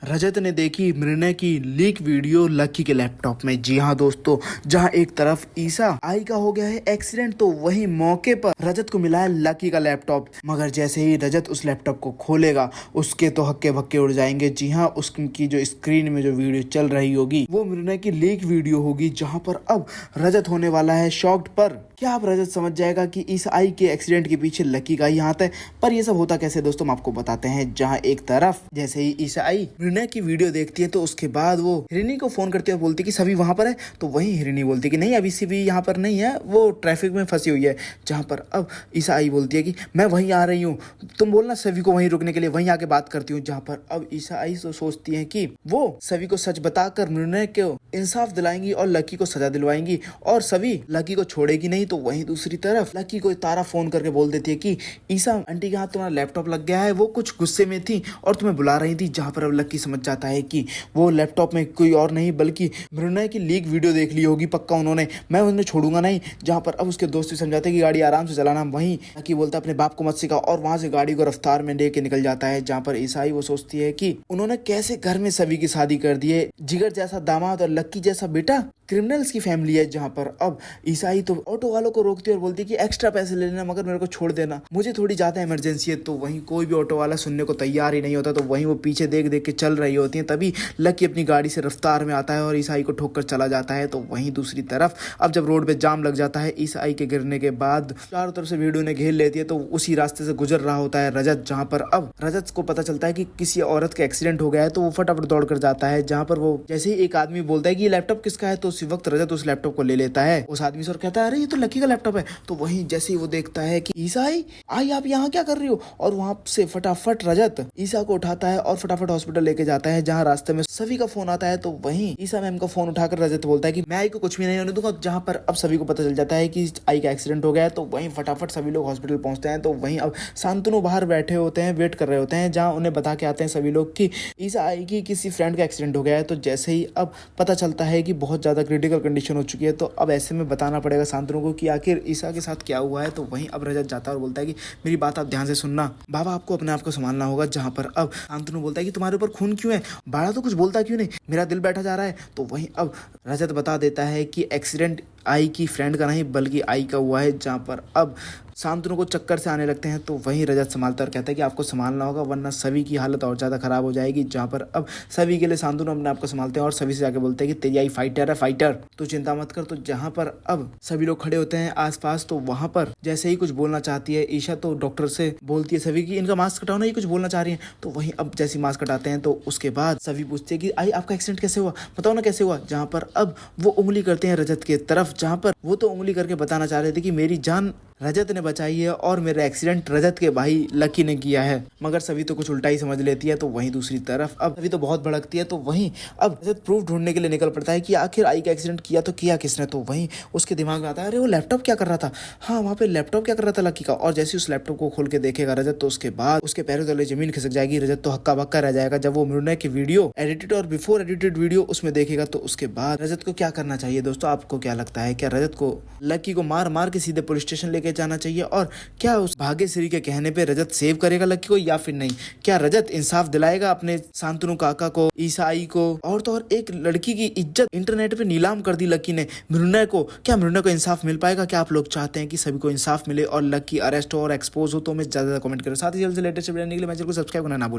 रजत ने देखी मृणय की लीक वीडियो लकी के लैपटॉप में। जी हाँ दोस्तों, जहाँ एक तरफ ईसा आई का हो गया है एक्सीडेंट, तो वही मौके पर रजत को मिला है लकी का लैपटॉप। मगर जैसे ही रजत उस लैपटॉप को खोलेगा, उसके तो हक्के भक्के उड़ जाएंगे। जी हाँ, उसकी जो स्क्रीन में जो वीडियो चल रही होगी वो मृणय की लीक वीडियो होगी, जहाँ पर अब रजत होने वाला है शॉक्ड। पर क्या अब रजत समझ जाएगा कि ईसा आई के एक्सीडेंट के पीछे लकी का ही हाथ है? पर ये सब होता कैसे दोस्तों, हम आपको बताते हैं। जहाँ एक तरफ जैसे ही ईसा आई मृणय की वीडियो देखती है, तो उसके बाद वो हिरणी को फोन करती है और बोलती है कि सभी वहां पर है। तो वही हिरणी बोलती है कि नहीं, अभी सभी यहाँ पर नहीं है, वो ट्रैफिक में फंसी हुई है। जहाँ पर अब ईसा आई बोलती है कि मैं वहीं आ रही हूँ, तुम बोलना सभी को वहीं रुकने के लिए, वहीं आके बात करती हूँ। जहाँ पर अब ईसा आई तो सोचती है कि वो सभी को सच बताकर मृणय को इंसाफ दिलाएंगी और लकी को सजा दिलवाएंगी, और सभी लकी को छोड़ेगी नहीं। तो वहीं दूसरी तरफ लकी को तारा फोन करके बोल देती है कि ईसा आंटी के हाथ तुम्हारा लैपटॉप लग गया है, वो कुछ गुस्से में थी और तुम्हें बुला रही थी। जहाँ पर अब लकी समझ जाता है कि वो लैपटॉप में कोई और नहीं बल्कि मृणय की लीक वीडियो देख ली होगी पक्का उन्होंने, मैं उन्हें छोड़ूंगा नहीं। जहाँ पर अब उसके दोस्त भी समझाते हैं कि गाड़ी आराम से चलाना। वहीं लकी बोलता है अपने बाप को मत सिखा, और वहां से गाड़ी को रफ्तार में लेके निकल जाता है। जहाँ पर ईसाई वो सोचती है कि उन्होंने कैसे घर में सभी की शादी कर दी है, जिगर जैसा दामाद और लक्की जैसा बेटा, क्रिमिनल्स की फैमिली है। जहाँ पर अब ईसाई तो ऑटो वालों को रोकती है और बोलती है कि एक्स्ट्रा पैसे ले लेना, मगर मेरे को छोड़ देना, मुझे थोड़ी ज्यादा इमरजेंसी है। तो वहीं कोई भी ऑटो वाला सुनने को तैयार ही नहीं होता। तो वहीं वो पीछे देख देख के चल रही होती है। तभी लकी अपनी गाड़ी से रफ्तार में आता है और ईसाई को ठोक कर चला जाता है। तो वहीं दूसरी तरफ अब जब रोड पे जाम लग जाता है, ईसाई के गिरने के बाद चारों तरफ से भीड़ उन्हें घेर लेती है। तो उसी रास्ते से गुजर रहा होता है रजत। जहाँ पर अब रजत को पता चलता है कि किसी औरत का एक्सीडेंट हो गया है, तो वो फटाफट दौड़ कर जाता है। जहाँ पर वो जैसे ही एक आदमी बोलता है कि ये लैपटॉप किसका है, तो उसी वक्त रजत उस लैपटॉप को ले लेता है उस आदमी से और कहता है अरे ये तो लकी का लैपटॉप है। तो वहीं जैसे ही वो देखता है कि ईसाई आई आप यहाँ क्या कर रही हो, और वहां से फटाफट रजत ईसा को उठाता है और फटाफट हॉस्पिटल लेके जाता है। जहाँ रास्ते में सभी का फोन आता है, तो वहीं ईसा मैम का फोन उठाकर रजत बोलता है कि मैं आई को कुछ भी नहीं होने दूंगा। जहाँ पर अब सभी को पता चल जाता है कि आई का एक्सीडेंट हो गया है। तो वहीं फटाफट सभी लोग हॉस्पिटल पहुंचते हैं। तो वहीं अब शांतनु बाहर बैठे होते हैं, वेट कर रहे होते हैं, जहाँ उन्हें बता के आते हैं सभी लोग कि ईसा आई की किसी फ्रेंड का एक्सीडेंट हो गया है। तो जैसे ही अब पता चलता है कि बहुत ज्यादा क्रिटिकल कंडीशन हो चुकी है, तो अब ऐसे में बताना पड़ेगा शांतनु को कि आखिर ईसा के साथ क्या हुआ है। तो वहीं अब रजत जाता है और बोलता है कि मेरी बात आप ध्यान से सुनना, बाबा आपको अपने आप को संभालना होगा। जहाँ पर अब शांतनु बोलता है कि तुम्हारे ऊपर खून क्यों है, बाड़ा तो कुछ बोलता क्यों नहीं, मेरा दिल बैठा जा रहा है। तो वहीं अब रजत बता देता है कि एक्सीडेंट आई की फ्रेंड का नहीं बल्कि आई का हुआ है। जहाँ पर अब शांतनु को चक्कर से आने लगते हैं। तो वहीं रजत संभालता और कहता है कि आपको संभालना होगा वरना सभी की हालत और ज़्यादा खराब हो जाएगी। जहाँ पर अब सभी के लिए शांतनु अपने आप को संभालते हैं और सभी से जाके बोलते हैं कि तेरी आई फाइटर है, फाइटर, तो चिंता मत कर। तो जहाँ पर अब सभी लोग खड़े होते हैं आसपास, तो वहाँ पर जैसे ही कुछ बोलना चाहती है ईशा, तो डॉक्टर से बोलती है सभी की इनका मास्क हटाओ ना, ये कुछ बोलना चाह रही है। तो वहीं अब जैसे मास्क हटाते हैं, तो उसके बाद सभी पूछते हैं कि आई आपका एक्सीडेंट कैसे हुआ, बताओ ना कैसे हुआ। जहाँ पर अब वो उंगली करते हैं रजत के तरफ, जहाँ पर वो तो उंगली करके बताना चाह रहे थे कि मेरी जान रजत ने बचाई है और मेरा एक्सीडेंट रजत के भाई लकी ने किया है। मगर सभी तो कुछ उल्टा ही समझ लेती है। तो वहीं दूसरी तरफ अब सभी तो बहुत भड़कती है। तो वहीं अब रजत प्रूफ ढूंढने के लिए निकल पड़ता है कि आखिर आई का एक्सीडेंट किया तो किया किसने। तो वहीं उसके दिमाग में आता है अरे वो लैपटॉप क्या कर रहा था, हाँ वहाँ पे लैपटॉप क्या कर रहा था लकी का। और जैसे उस लैपटॉप को खोल के देखेगा रजत, तो उसके बाद उसके पैरों तले जमीन खिसक जाएगी। रजत तो हक्का बक्का रह जाएगा जब वो मृणय की वीडियो एडिटेड और बिफोर एडिटेड वीडियो उसमें देखेगा। तो उसके बाद रजत को क्या करना चाहिए दोस्तों, आपको क्या लगता है? क्या रजत को लकी को मार मार के सीधे पुलिस स्टेशन लेके जाना चाहिए, और क्या उस भाग्यश्री के कहने पे रजत सेव करेगा लकी को, या फिर नहीं? क्या रजत इंसाफ दिलाएगा अपने शांतनु काका को, ईसाई को? और तो और एक लड़की की इज्जत इंटरनेट पे नीलाम कर दी लकी ने, मृणय को। क्या मृणय को इंसाफ मिल पाएगा? क्या आप लोग चाहते हैं कि सभी को इंसाफ मिले और लकी अरेस्ट हो और एक्सपोज हो? तो हमें ज्यादा कमेंट करें। साथ ही जल्द से लेटेस्ट वीडियो के लिए मैं चैनल को सब्सक्राइब करना ना भूलें।